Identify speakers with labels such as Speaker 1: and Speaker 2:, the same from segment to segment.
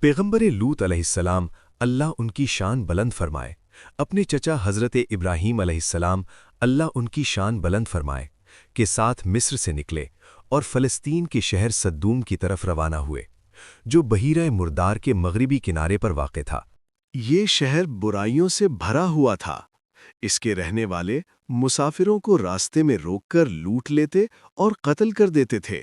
Speaker 1: پیغمبر لوط علیہ السلام اللہ ان کی شان بلند فرمائے، اپنے چچا حضرت ابراہیم علیہ السلام اللہ ان کی شان بلند فرمائے کے ساتھ مصر سے نکلے اور فلسطین کے شہر صدوم کی طرف روانہ ہوئے، جو بحیرہ مردار کے مغربی کنارے پر واقع تھا۔
Speaker 2: یہ شہر برائیوں سے بھرا ہوا تھا۔ اس کے رہنے والے مسافروں کو راستے میں روک کر لوٹ لیتے اور قتل کر دیتے تھے۔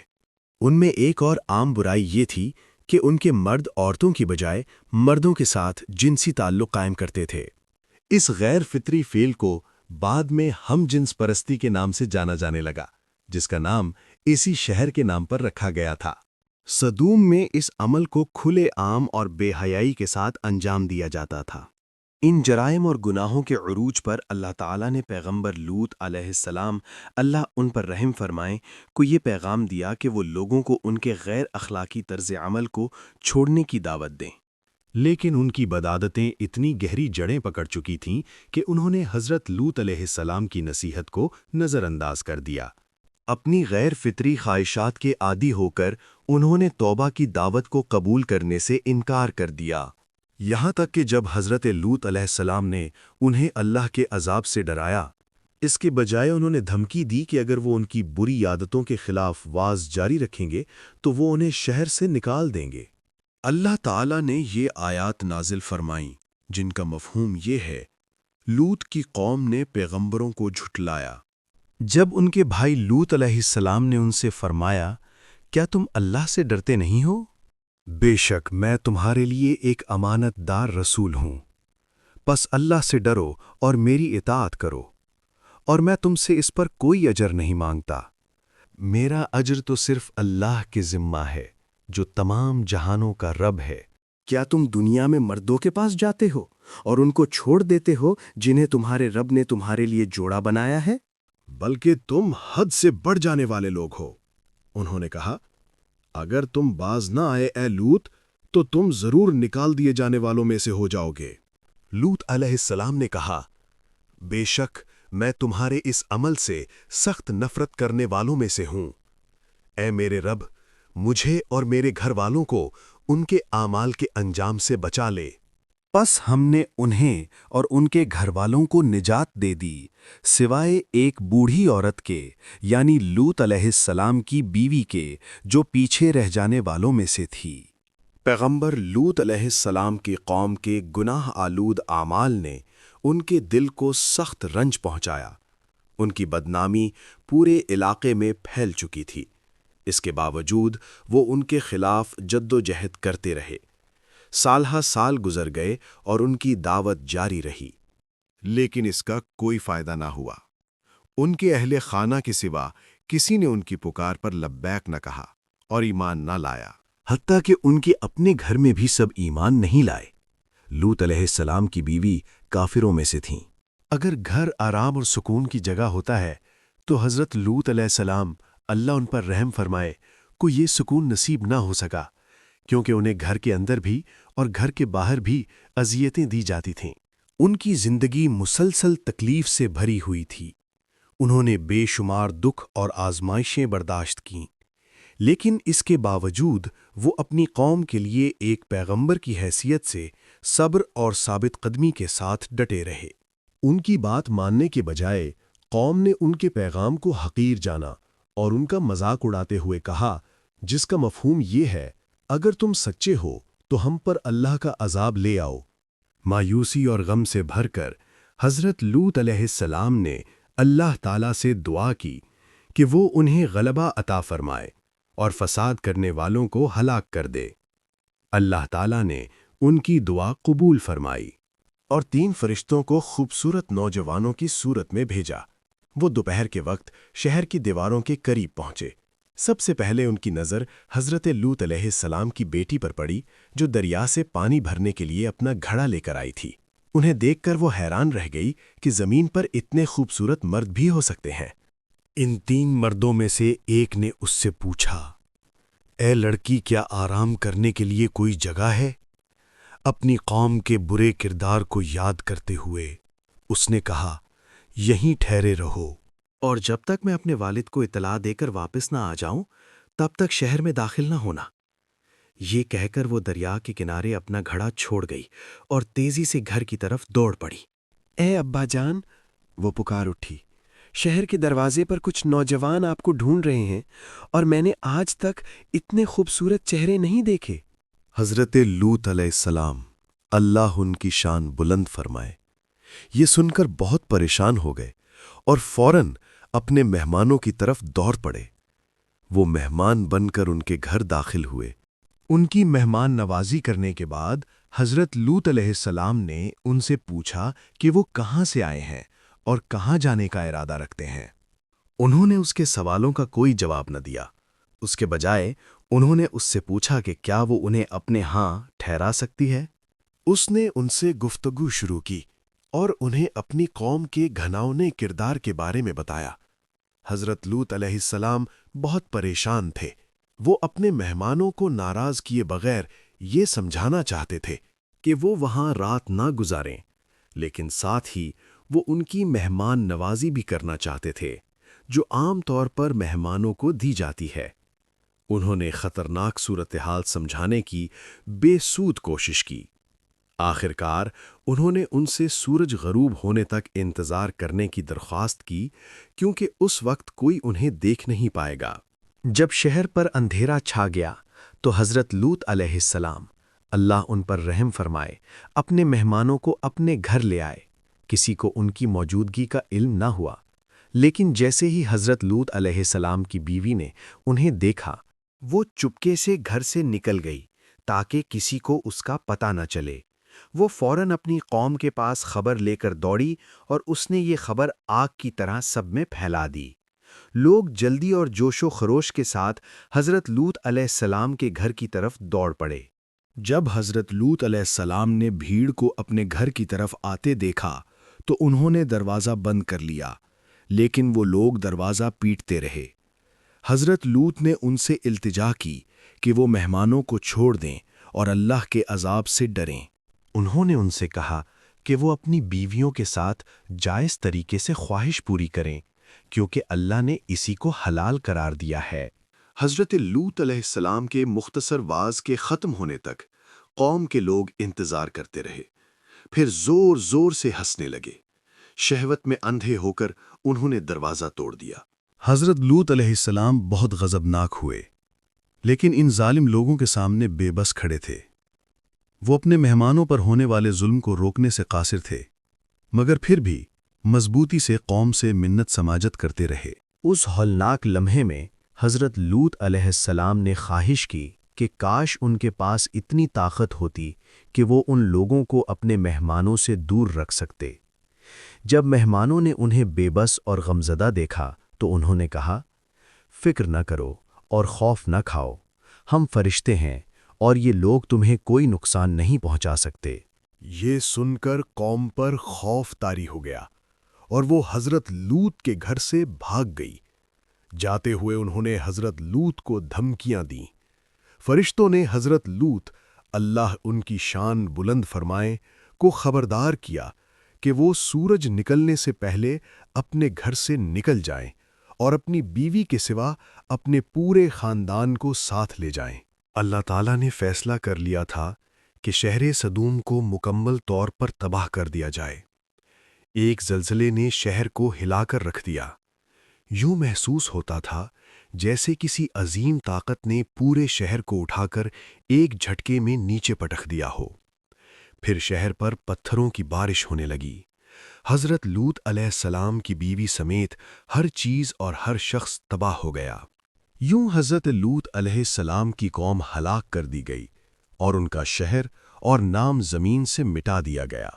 Speaker 2: ان میں ایک اور عام برائی یہ تھی کہ ان کے مرد عورتوں کی بجائے مردوں کے ساتھ جنسی تعلق قائم کرتے تھے۔ اس غیر فطری فعل کو بعد میں ہم جنس پرستی کے نام سے جانا جانے لگا، جس کا نام اسی شہر کے نام پر رکھا گیا تھا۔ صدوم میں اس عمل کو کھلے عام اور بے حیائی کے ساتھ انجام دیا جاتا تھا۔ ان جرائم اور گناہوں کے عروج پر اللہ تعالیٰ نے پیغمبر لوط علیہ السلام اللہ ان پر رحم فرمائے کو یہ پیغام دیا کہ وہ لوگوں کو ان کے غیر اخلاقی طرز عمل کو چھوڑنے کی دعوت دیں۔ لیکن ان کی بدعتیں اتنی گہری جڑیں پکڑ چکی تھیں کہ انہوں نے حضرت لوط علیہ السلام کی نصیحت کو نظر انداز کر دیا۔ اپنی غیر فطری خواہشات کے عادی ہو کر انہوں نے توبہ کی دعوت کو قبول کرنے سے انکار کر دیا، یہاں تک کہ جب حضرت لوط علیہ السلام نے انہیں اللہ کے عذاب سے ڈرایا، اس کے بجائے انہوں نے دھمکی دی کہ اگر وہ ان کی بری عادتوں کے خلاف واز جاری رکھیں گے تو وہ انہیں شہر سے نکال دیں گے۔ اللہ تعالیٰ نے یہ آیات نازل فرمائیں جن کا مفہوم یہ ہے: لوط کی قوم نے پیغمبروں کو جھٹلایا۔ جب ان کے بھائی لوط علیہ السلام نے ان سے فرمایا، کیا تم اللہ سے ڈرتے نہیں ہو؟ بے شک میں تمہارے لیے ایک امانت دار رسول ہوں، پس اللہ سے ڈرو اور میری اطاعت کرو، اور میں تم سے اس پر کوئی اجر نہیں مانگتا۔ میرا اجر تو صرف اللہ کے ذمہ ہے جو تمام جہانوں کا رب ہے۔ کیا تم دنیا میں مردوں کے پاس جاتے ہو اور ان کو چھوڑ دیتے ہو جنہیں تمہارے رب نے تمہارے لیے جوڑا بنایا ہے؟ بلکہ تم حد سے بڑھ جانے والے لوگ ہو۔ انہوں نے کہا، اگر تم باز نہ آئے اے لوط تو تم ضرور نکال دیے جانے والوں میں سے ہو جاؤ گے۔ لوط علیہ السلام نے کہا، بے شک میں تمہارے اس عمل سے سخت نفرت کرنے والوں میں سے ہوں۔ اے میرے رب، مجھے اور میرے گھر والوں کو ان کے اعمال کے انجام سے بچا لے۔ پس ہم نے انہیں اور ان کے گھر والوں کو نجات دے دی، سوائے ایک بوڑھی عورت کے، یعنی لوط علیہ السلام کی بیوی کے، جو پیچھے رہ جانے والوں میں سے تھی۔ پیغمبر لوط علیہ السلام کی قوم کے گناہ آلود اعمال نے ان کے دل کو سخت رنج پہنچایا۔ ان کی بدنامی پورے علاقے میں پھیل چکی تھی۔ اس کے باوجود وہ ان کے خلاف جد و جہد کرتے رہے۔ سالہ سال گزر گئے اور ان کی دعوت جاری رہی، لیکن اس کا کوئی فائدہ نہ ہوا۔ ان کے اہل خانہ کے سوا کسی نے ان کی پکار پر لبیک نہ کہا اور ایمان نہ لایا، حتیٰ کہ ان کے اپنے گھر میں بھی سب ایمان نہیں لائے۔ لوط علیہ السلام کی بیوی کافروں میں سے تھیں۔ اگر گھر آرام اور سکون کی جگہ ہوتا ہے تو حضرت لوط علیہ السلام اللہ ان پر رحم فرمائے کو یہ سکون نصیب نہ ہو سکا، کیونکہ انہیں گھر کے اندر بھی اور گھر کے باہر بھی اذیتیں دی جاتی تھیں۔ ان کی زندگی مسلسل تکلیف سے بھری ہوئی تھی۔ انہوں نے بے شمار دکھ اور آزمائشیں برداشت کیں، لیکن اس کے باوجود وہ اپنی قوم کے لیے ایک پیغمبر کی حیثیت سے صبر اور ثابت قدمی کے ساتھ ڈٹے رہے۔ ان کی بات ماننے کے بجائے قوم نے ان کے پیغام کو حقیر جانا اور ان کا مذاق اڑاتے ہوئے کہا، جس کا مفہوم یہ ہے، اگر تم سچے ہو تو ہم پر اللہ کا عذاب لے آؤ۔ مایوسی اور غم سے بھر کر حضرت لوط علیہ السلام نے اللہ تعالیٰ سے دعا کی کہ وہ انہیں غلبہ عطا فرمائے اور فساد کرنے والوں کو ہلاک کر دے۔ اللہ تعالیٰ نے ان کی دعا قبول فرمائی اور 3 فرشتوں کو خوبصورت نوجوانوں کی صورت میں بھیجا۔ وہ دوپہر کے وقت شہر کی دیواروں کے قریب پہنچے۔ سب سے پہلے ان کی نظر حضرت لوط علیہ السلام کی بیٹی پر پڑی، جو دریا سے پانی بھرنے کے لیے اپنا گھڑا لے کر آئی تھی۔ انہیں دیکھ کر وہ حیران رہ گئی کہ زمین پر اتنے خوبصورت مرد بھی ہو سکتے ہیں۔ ان 3 مردوں میں سے ایک نے اس سے پوچھا، اے لڑکی، کیا آرام کرنے کے لیے کوئی جگہ ہے؟ اپنی قوم کے برے کردار کو یاد کرتے ہوئے اس نے کہا، یہیں ٹھہرے رہو، اور جب تک میں اپنے والد کو اطلاع دے کر واپس نہ آ جاؤں تب تک شہر میں داخل نہ ہونا۔ یہ کہہ کر وہ دریا کے کنارے اپنا گھڑا چھوڑ گئی اور تیزی سے گھر کی طرف دوڑ پڑی۔
Speaker 3: اے ابا جان، وہ پکار اٹھی، شہر کے دروازے پر کچھ نوجوان آپ کو ڈھونڈ رہے ہیں اور میں نے آج تک اتنے خوبصورت چہرے نہیں دیکھے۔
Speaker 2: حضرت لوط علیہ السلام، اللہ ان کی شان بلند فرمائے، یہ سن کر بہت پریشان ہو گئے اور فوراً اپنے مہمانوں کی طرف دوڑ پڑے۔ وہ مہمان بن کر ان کے گھر داخل ہوئے۔
Speaker 1: ان کی مہمان نوازی کرنے کے بعد حضرت لوط علیہ السلام نے ان سے پوچھا کہ وہ کہاں سے آئے ہیں اور کہاں جانے کا ارادہ رکھتے ہیں۔
Speaker 2: انہوں نے اس کے سوالوں کا کوئی جواب نہ دیا، اس کے بجائے انہوں نے اس سے پوچھا کہ کیا وہ انہیں اپنے ہاں ٹھہرا سکتی ہے۔ اس نے ان سے گفتگو شروع کی اور انہیں اپنی قوم کے گھناؤنے کردار کے بارے میں بتایا۔ حضرت لوط علیہ السلام بہت پریشان تھے۔ وہ اپنے مہمانوں کو ناراض کیے بغیر یہ سمجھانا چاہتے تھے کہ وہ وہاں رات نہ گزاریں، لیکن ساتھ ہی وہ ان کی مہمان نوازی بھی کرنا چاہتے تھے، جو عام طور پر مہمانوں کو دی جاتی ہے۔ انہوں نے خطرناک صورتحال سمجھانے کی بے سود کوشش کی۔ آخر کار انہوں نے ان سے سورج غروب ہونے تک انتظار کرنے کی درخواست کی، کیونکہ اس وقت کوئی انہیں دیکھ نہیں پائے گا۔
Speaker 1: جب شہر پر اندھیرا چھا گیا تو حضرت لوط علیہ السلام، اللہ ان پر رحم فرمائے، اپنے مہمانوں کو اپنے گھر لے آئے۔ کسی کو ان کی موجودگی کا علم نہ ہوا، لیکن جیسے ہی حضرت لوط علیہ السلام کی بیوی نے انہیں دیکھا،
Speaker 2: وہ چپکے سے گھر سے نکل گئی تاکہ کسی کو اس کا پتہ نہ چلے۔ وہ فوراً اپنی قوم کے پاس خبر لے کر دوڑی اور اس نے یہ خبر آگ کی طرح سب میں پھیلا دی۔ لوگ جلدی اور جوش و خروش کے ساتھ حضرت لوط علیہ السلام کے گھر کی طرف دوڑ پڑے۔ جب حضرت لوط علیہ السلام نے بھیڑ کو اپنے گھر کی طرف آتے دیکھا تو انہوں نے دروازہ بند کر لیا، لیکن وہ لوگ دروازہ پیٹتے رہے۔ حضرت لوط نے ان سے التجا کی کہ وہ مہمانوں کو چھوڑ دیں اور اللہ کے عذاب سے ڈریں۔
Speaker 1: انہوں نے ان سے کہا کہ وہ اپنی بیویوں کے ساتھ جائز طریقے سے خواہش پوری کریں، کیونکہ اللہ نے اسی کو حلال قرار دیا ہے۔
Speaker 2: حضرت لوط علیہ السلام کے مختصر واز کے ختم ہونے تک قوم کے لوگ انتظار کرتے رہے، پھر زور زور سے ہنسنے لگے۔ شہوت میں اندھے ہو کر انہوں نے دروازہ توڑ دیا۔ حضرت لوط علیہ السلام بہت غضبناک ہوئے، لیکن ان ظالم لوگوں کے سامنے بے بس کھڑے تھے۔ وہ اپنے مہمانوں پر ہونے والے ظلم کو روکنے سے قاصر تھے، مگر پھر بھی مضبوطی سے قوم سے منت سماجت کرتے رہے۔
Speaker 1: اس ہولناک لمحے میں حضرت لوط علیہ السلام نے خواہش کی کہ کاش ان کے پاس اتنی طاقت ہوتی کہ وہ ان لوگوں کو اپنے مہمانوں سے دور رکھ سکتے۔ جب مہمانوں نے انہیں بے بس اور غمزدہ دیکھا تو انہوں نے کہا، فکر نہ کرو اور خوف نہ کھاؤ، ہم فرشتے ہیں اور یہ لوگ تمہیں کوئی نقصان نہیں پہنچا سکتے۔
Speaker 2: یہ سن کر قوم پر خوف طاری ہو گیا اور وہ حضرت لوط کے گھر سے بھاگ گئی۔ جاتے ہوئے انہوں نے حضرت لوط کو دھمکیاں دیں۔ فرشتوں نے حضرت لوط، اللہ ان کی شان بلند فرمائے، کو خبردار کیا کہ وہ سورج نکلنے سے پہلے اپنے گھر سے نکل جائیں اور اپنی بیوی کے سوا اپنے پورے خاندان کو ساتھ لے جائیں۔ اللہ تعالیٰ نے فیصلہ کر لیا تھا کہ شہر سدوم کو مکمل طور پر تباہ کر دیا جائے۔ ایک زلزلے نے شہر کو ہلا کر رکھ دیا۔ یوں محسوس ہوتا تھا جیسے کسی عظیم طاقت نے پورے شہر کو اٹھا کر ایک جھٹکے میں نیچے پٹک دیا ہو۔ پھر شہر پر پتھروں کی بارش ہونے لگی۔ حضرت لوط علیہ السلام کی بیوی سمیت ہر چیز اور ہر شخص تباہ ہو گیا۔ یوں حضرت لوط علیہ السلام کی قوم ہلاک کر دی گئی اور ان کا شہر اور نام زمین سے مٹا دیا گیا۔